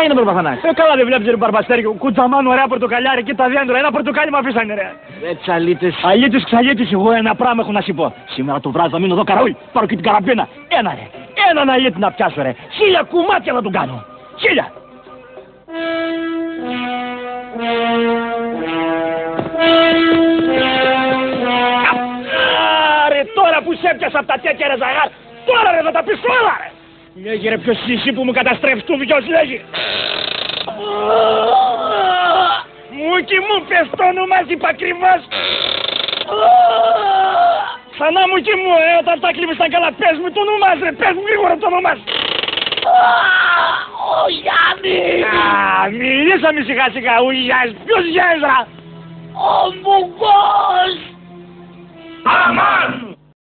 έγινε προπαθανά. Καλά δεν βλέπεις ρε Μπαρμπαστέρη, κουτσαμάνου ωραία πορτοκαλιά ρε, κοίτα διάντρο, ένα πορτοκάλι μου αφήσανε ρε. Τσαλίτες. Αλίτης ξαλίτης, εγώ ένα πράγμα έχω να σου πω. Σήμερα το βράδυ θα μείνω εδώ καραούλ, πάρω και την καραμπίνα. Ένα ρε, έναν αλίτη να πιάσω ρε, 1000 κουμάτια να τον κάνω. 1000. Άρε τώρα που σε έπιασα απ' τα τέτοια ρε Ζαγάρ, τώρα ρε θα τα πεις όλα ρε. Λέγει ρε ποιος εσύ που μου καταστρέφεις του ποιος λέγει. Μούκι μου πες το όνομα είπα ακριβώς. Ξανά Μούκι μου όταν τα κλείβεις τα καλά πες μου το όνομα ρε, πες μου γρήγορα το όνομα. Ο Γιάννης. Μιλήσαμε σιγά σιγά, ο Γιάννης, ποιος Γιάννης ρε. Ο Μουγκός. Αμάν.